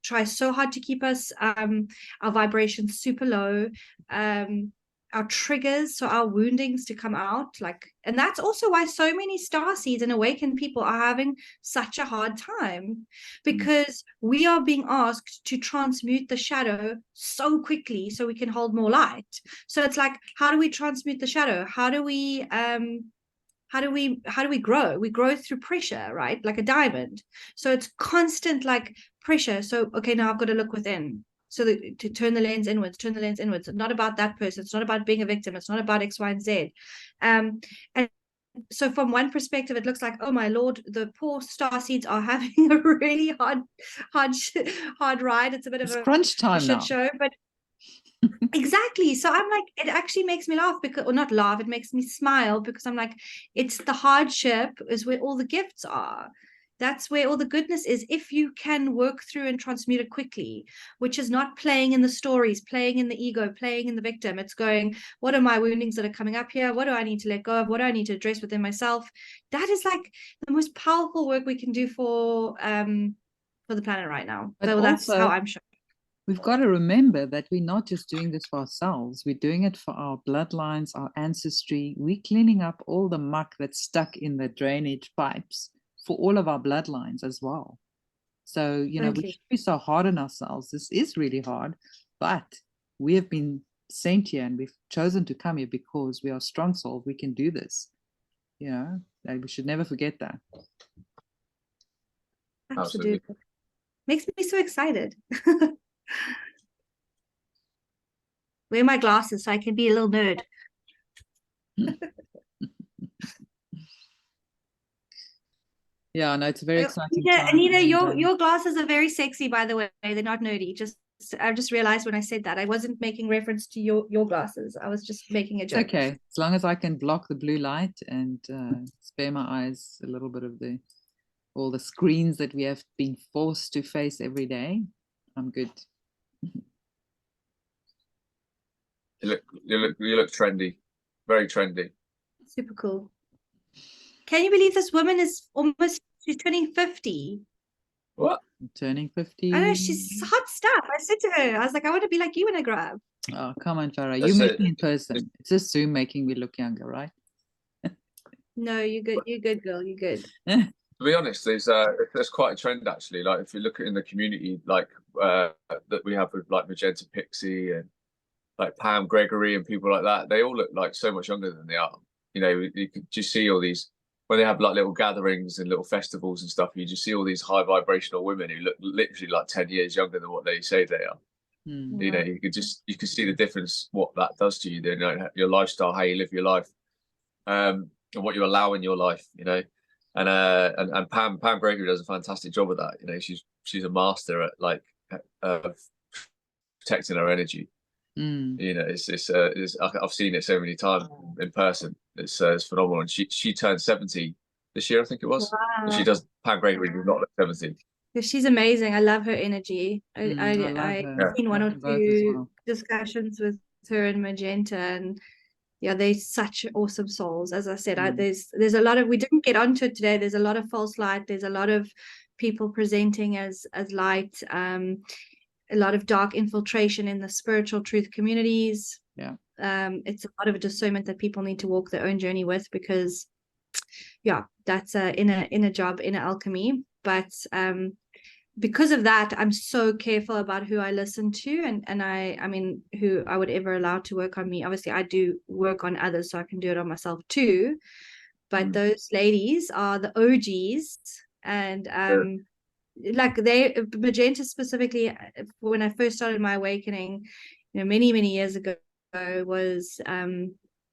tries so hard to keep us our vibrations super low, our triggers, so our woundings to come out. And that's also why so many starseeds and awakened people are having such a hard time, because we are being asked to transmute the shadow so quickly so we can hold more light. So it's like, how do we transmute the shadow? How do we grow? We grow through pressure, right? Like a diamond. So it's constant like pressure. So, okay, now I've got to look within. So to turn the lens inwards, It's not about that person. It's not about being a victim. It's not about X, Y, and Z. And so from one perspective, it looks like, oh my Lord, the poor starseeds are having a really hard ride. It's a bit of a crunch time shit now. show, but exactly. So I'm like, it actually makes me laugh, because, or not laugh, it makes me smile, because I'm like, it's the hardship is where all the gifts are. That's where all the goodness is, if you can work through and transmute it quickly, which is not playing in the stories, playing in the ego, playing in the victim. It's going, what are my woundings that are coming up here? What do I need to let go of? What do I need to address within myself? That is like the most powerful work we can do for the planet right now. But so that's also, how I'm sure. We've got to remember that we're not just doing this for ourselves. We're doing it for our bloodlines, our ancestry. We're cleaning up all the muck that's stuck in the drainage pipes for all of our bloodlines as well. So, we Totally. should be so hard on ourselves. This is really hard, but we have been sent here and we've chosen to come here because we are strong souled. We can do this. We should never forget that. Absolutely. Makes me so excited. Wear my glasses so I can be a little nerd. Yeah, no, it's a very exciting time. Anina, your glasses are very sexy, by the way. They're not nerdy. I just realized when I said that I wasn't making reference to your glasses. I was just making a joke. It's okay, as long as I can block the blue light and spare my eyes a little bit of all the screens that we have been forced to face every day. I'm good. You look trendy, very trendy. Super cool. Can you believe this woman is she's turning 50? What? Turning 50? I know, she's hot stuff. I said to her, I was like, I want to be like you when I grow up. Oh, come on, Farrah. You met me in person. It's just Zoom making me look younger, right? No, you're good. You're good, girl. You're good. To be honest, there's quite a trend actually. Like if you look at in the community, like that we have with like Magenta Pixie and like Pam Gregory and people like that, they all look like so much younger than they are. You could just see all these when they have like little gatherings and little festivals and stuff. You just see all these high vibrational women who look literally like 10 years younger than what they say they are. You could see the difference what that does to you. Your lifestyle, how you live your life, and what you allow in your life. And Pam Gregory does a fantastic job of that. She's a master at like protecting her energy. I've seen it so many times in person. It's phenomenal. And she turned 70 this year, I think it was. Wow. Pam Gregory does not look 70. She's amazing. I love her energy. I've seen one or two discussions with her and Magenta, and yeah, they're such awesome souls. As I said, there's a lot of, we didn't get onto it today. There's a lot of false light. There's a lot of people presenting as light. A lot of dark infiltration in the spiritual truth communities. Yeah. It's a lot of a discernment that people need to walk their own journey with, because that's inner job, inner alchemy. But because of that, I'm so careful about who I listen to, and I mean who I would ever allow to work on me. Obviously I do work on others, so I can do it on myself too, but those ladies are the OGs. And like Magenta specifically, when I first started my awakening, many years ago, was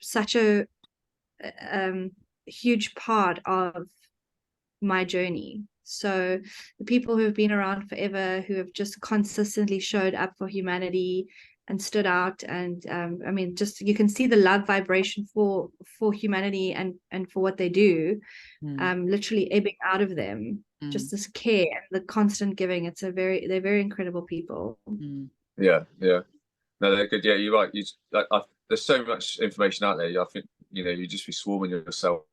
such a huge part of my journey. So the people who have been around forever, who have just consistently showed up for humanity and stood out, and I mean, just you can see the love vibration for humanity and for what they do, literally ebbing out of them. Just this care and the constant giving. They're very incredible people. Yeah. No, they're good. Yeah, you're right. there's so much information out there. I think, you know, you just be swarming yourself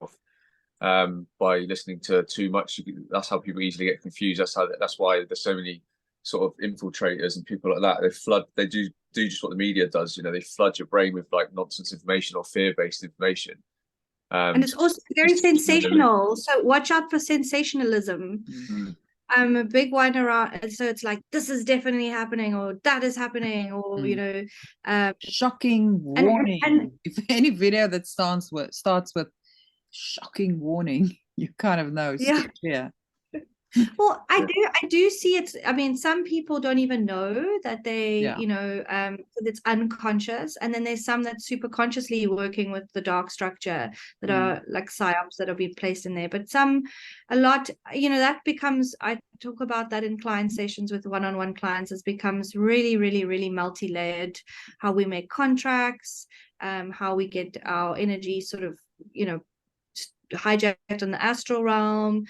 by listening to too much. That's how people easily get confused. That's why there's so many sort of infiltrators and people like that. They do just what the media does. You know, they flood your brain with like nonsense information or fear-based information. And it's also very sensational. So watch out for sensationalism. Mm-hmm. I'm a big one around, so it's like, this is definitely happening, or that is happening, or you know, shocking warning. And if any video that starts with shocking warning, you kind of know. Yeah. Yeah. Well, I do see it. I mean, some people don't even know that they, you know, it's unconscious. And then there's some that's super consciously working with the dark structure that are like psyops that have been placed in there. But a lot, you know, that becomes, I talk about that in client sessions with one-on-one clients, it becomes really, really, really multi-layered, how we make contracts, how we get our energy sort of, you know, hijacked in the astral realm,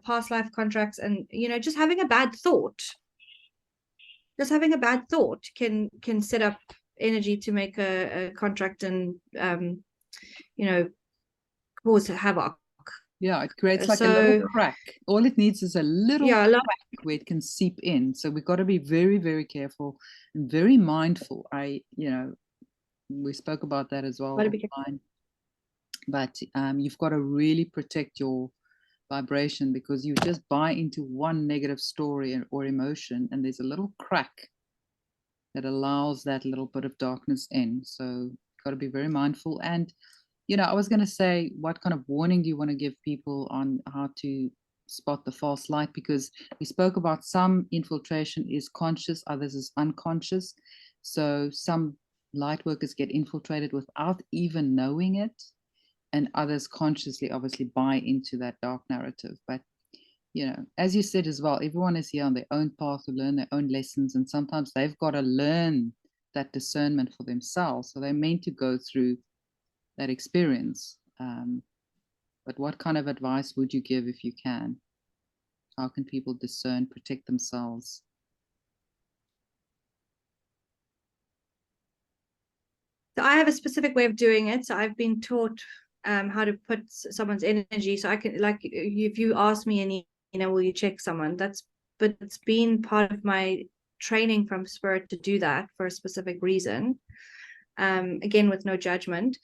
past life contracts, and you know, just having a bad thought can set up energy to make a contract and you know, cause havoc. Yeah, it creates like a little crack. All it needs is a little crack where it can seep in. So we've got to be very, very careful and very mindful. You know, we spoke about that as well. But you've got to really protect your vibration, because you just buy into one negative story or emotion, and there's a little crack that allows that little bit of darkness in. So you've got to be very mindful. And, you know, I was going to say, what kind of warning do you want to give people on how to spot the false light? Because we spoke about some infiltration is conscious, others is unconscious. So some light workers get infiltrated without even knowing it, and others consciously obviously buy into that dark narrative. But, you know, as you said as well, everyone is here on their own path to learn their own lessons, and sometimes they've got to learn that discernment for themselves. So they're meant to go through that experience. But what kind of advice would you give if you can? How can people discern, protect themselves? So I have a specific way of doing it. So I've been taught how to put someone's energy. So I can, like, if you ask me, you know, will you check someone? But it's been part of my training from spirit to do that for a specific reason. Again, with no judgment.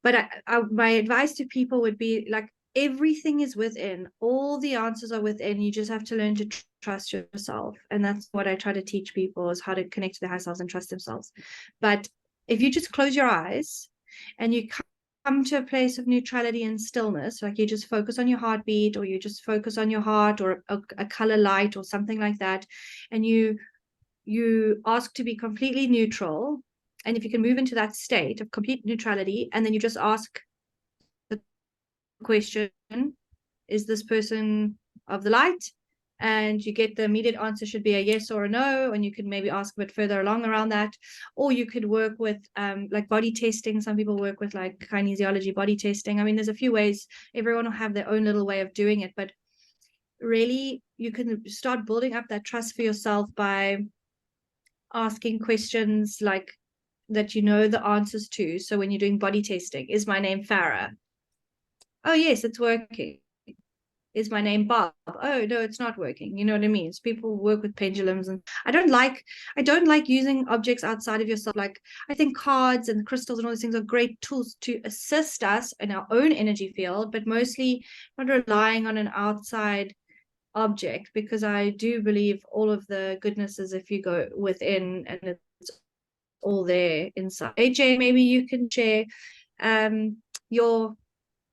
But my advice to people would be, like, everything is within. All the answers are within. You just have to learn to trust yourself. And that's what I try to teach people, is how to connect to their higher selves and trust themselves. But if you just close your eyes and you come to a place of neutrality and stillness, like you just focus on your heartbeat, or you just focus on your heart, or a color light or something like that, and you ask to be completely neutral, and if you can move into that state of complete neutrality, and then you just ask the question, is this person of the light? And you get the immediate answer should be a yes or a no, and you could maybe ask a bit further along around that. Or you could work with like body testing. Some people work with like kinesiology, body testing. I mean, there's a few ways. Everyone will have their own little way of doing it, but really you can start building up that trust for yourself by asking questions like that you know the answers to. So when you're doing body testing, is my name Farrah? Oh yes, it's working. Is my name Bob? Oh no, it's not working. You know what I mean? So people work with pendulums, and I don't like using objects outside of yourself. Like, I think cards and crystals and all these things are great tools to assist us in our own energy field, but mostly not relying on an outside object, because I do believe all of the goodness is if you go within, and it's all there inside. AJ, maybe you can share your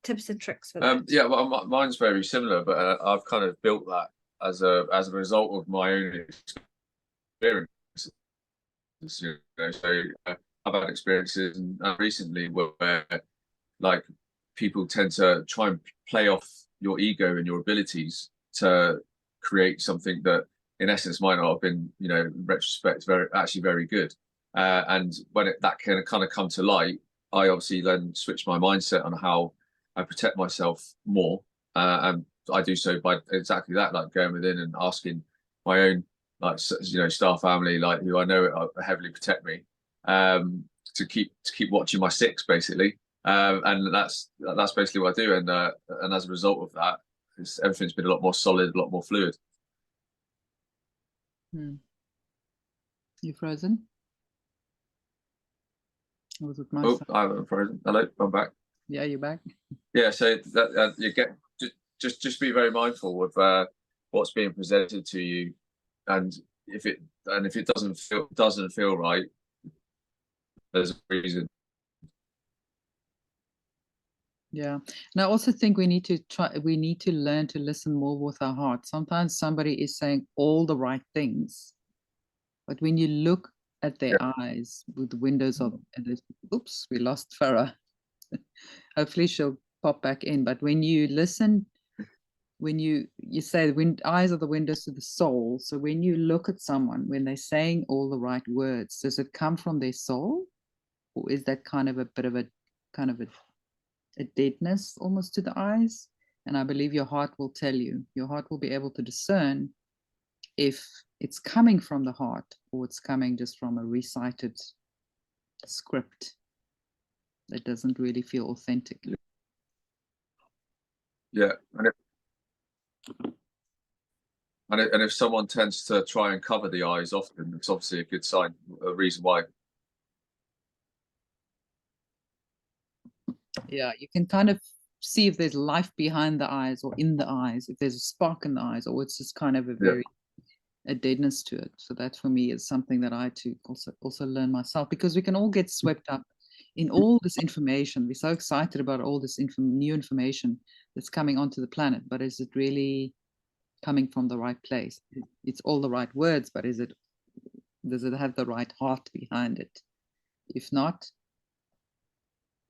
tips and tricks for that. Yeah, well, mine's very similar, but I've kind of built that as a result of my own experiences. You know, so I've had experiences recently where like people tend to try and play off your ego and your abilities to create something that in essence might not have been, you know, in retrospect very good. And when that can kind of come to light, I obviously then switch my mindset on how I protect myself more, and I do so by exactly that, like going within and asking my own, like, you know, star family, like, who I know heavily protect me, to keep watching my six, basically. And that's basically what I do. And as a result of that, everything's been a lot more solid, a lot more fluid. You frozen? Or was it my Oh, side? I'm frozen. Hello, I'm back. Yeah, you're back. Yeah, so that you get just be very mindful of what's being presented to you, and if it doesn't feel right, there's a reason. Yeah, and I also think we need to learn to listen more with our heart. Sometimes somebody is saying all the right things, but when you look at their eyes with the windows of, oops, we lost Farrah. Hopefully she'll pop back in. But when you listen, when you say eyes are the windows to the soul. So when you look at someone, when they're saying all the right words, does it come from their soul, or is that kind of a bit of a deadness almost to the eyes? And I believe your heart will tell you. Your heart will be able to discern if it's coming from the heart or it's coming just from a recited script that doesn't really feel authentic. Yeah, and if someone tends to try and cover the eyes often, it's obviously a good sign, a reason why. Yeah, you can kind of see if there's life behind the eyes or in the eyes, if there's a spark in the eyes, or it's just kind of a deadness to it. So that for me is something that I had to also learn myself, because we can all get swept up in all this information. We're so excited about all this new information that's coming onto the planet, but is it really coming from the right place? It's all the right words, but does it have the right heart behind it? If not,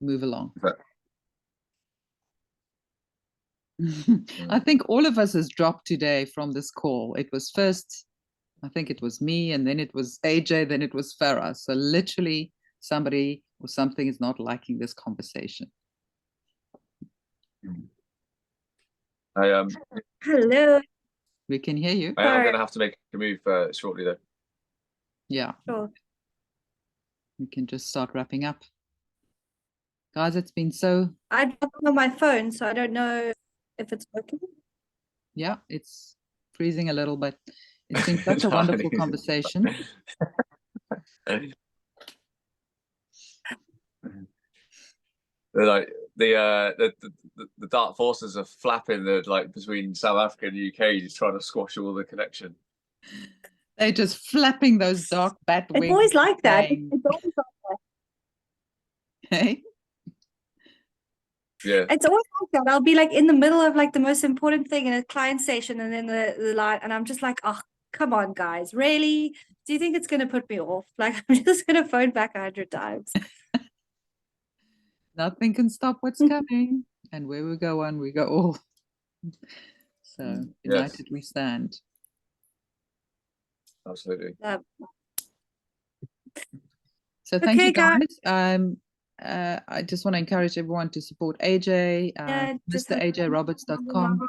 move along. I think all of us has dropped today from this call. It was first, I think it was me, and then it was AJ, then it was Farrah. So literally somebody or something is not liking this conversation. Hello. We can hear you. I am going to have to make a move shortly, though. Yeah. Sure. We can just start wrapping up. Guys, it's been so... I dropped on my phone, so I don't know if it's working. Yeah, it's freezing a little, but it's been such a wonderful conversation. Like the dark forces are flapping between South Africa and the UK, just trying to squash all the connection. They're just flapping those dark bat wings. It's always like that. It's always like that. Hey? Yeah. It's always like that. I'll be like in the middle of like the most important thing in a client session, and then the line, and I'm just like, oh, come on, guys, really? Do you think it's going to put me off? Like, I'm just going to phone back 100 times. Nothing can stop what's coming. And where we go on, we go all. So united we stand. Absolutely. So thank you, guys. I just want to encourage everyone to support AJ. MrAJRoberts.com.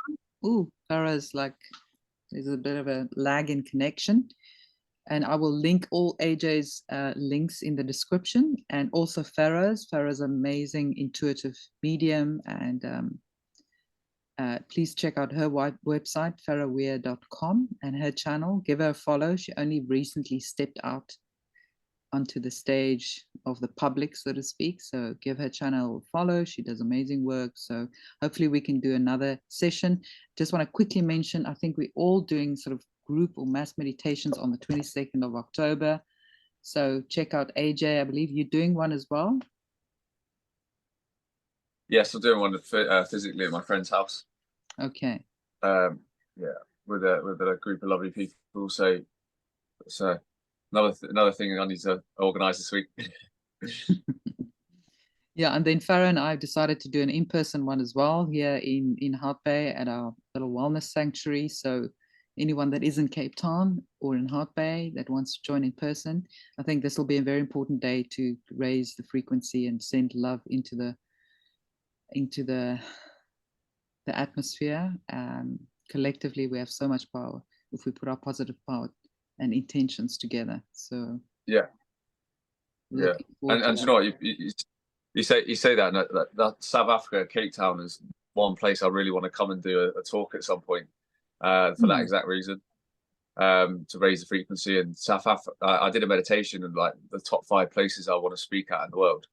Ooh, Farrah's like, there's a bit of a lag in connection. And I will link all AJ's links in the description, and also Farrah's amazing intuitive medium. And please check out her website, farrahweir.com, and her channel. Give her a follow. She only recently stepped out onto the stage of the public, so to speak. So give her channel a follow. She does amazing work. So hopefully we can do another session. Just want to quickly mention, I think we're all doing sort of group or mass meditations on the 22nd of October. So check out AJ. I believe you're doing one as well. Yes, I'm doing one physically at my friend's house. Okay. Yeah, with a group of lovely people. So it's another thing I need to organise this week. Yeah, and then Farrah and I have decided to do an in-person one as well here in Hart Bay at our little wellness sanctuary. So anyone that is in Cape Town or in Hart Bay that wants to join in person, I think this will be a very important day to raise the frequency and send love into the atmosphere. Collectively, we have so much power if we put our positive power and intentions together. So yeah, Yeah, and do you know what, you say that, and that South Africa, Cape Town, is one place I really want to come and do a talk at some point, for that exact reason, to raise the frequency. And South Africa, I did a meditation and like the top 5 places I want to speak at in the world,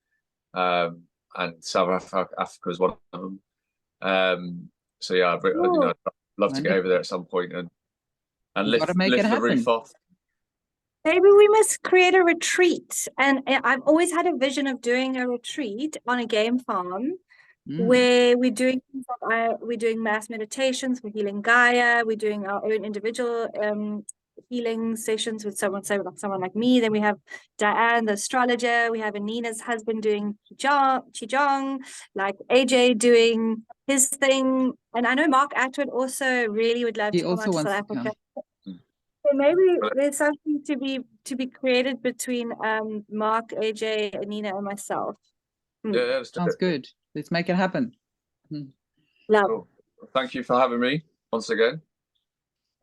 and South Africa is one of them. So yeah, you know, I'd love to get over there at some point and lift the roof off. Maybe we must create a retreat. And I've always had a vision of doing a retreat on a game farm where we're doing mass meditations, we're healing Gaia, we're doing our own individual healing sessions with someone like me. Then we have Diane, the astrologer. We have Anina's husband doing Qigong, like AJ doing his thing. And I know Mark Atwood also really would love to come out to South Africa. So maybe there's something to be created between Mark, AJ, Anina, and myself. Yeah, sounds good. Let's make it happen. Love. Cool. Thank you for having me once again.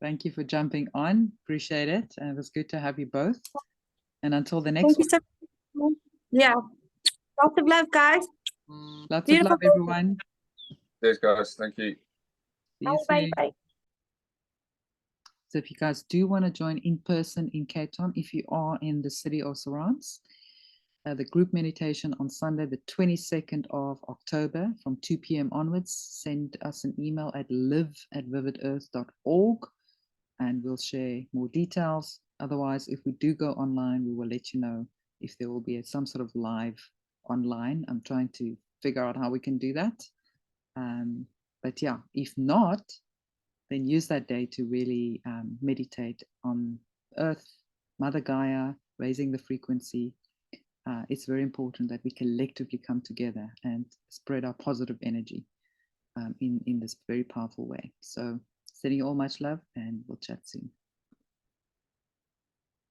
Thank you for jumping on. Appreciate it. And it was good to have you both. And until the next one. So much. Yeah. Lots of love, guys. Lots of love, everyone. Cheers, guys. Thank you. Bye. So if you guys do want to join in person in Cape Town, if you are in the city or surrounds, the group meditation on Sunday, the 22nd of October from 2 p.m. onwards, send us an email at live@vividearth.org and we'll share more details. Otherwise, if we do go online, we will let you know if there will be some sort of live online. I'm trying to figure out how we can do that. But yeah, if not, then use that day to really meditate on Earth, Mother Gaia, raising the frequency. It's very important that we collectively come together and spread our positive energy in this very powerful way. So sending you all much love, and we'll chat soon.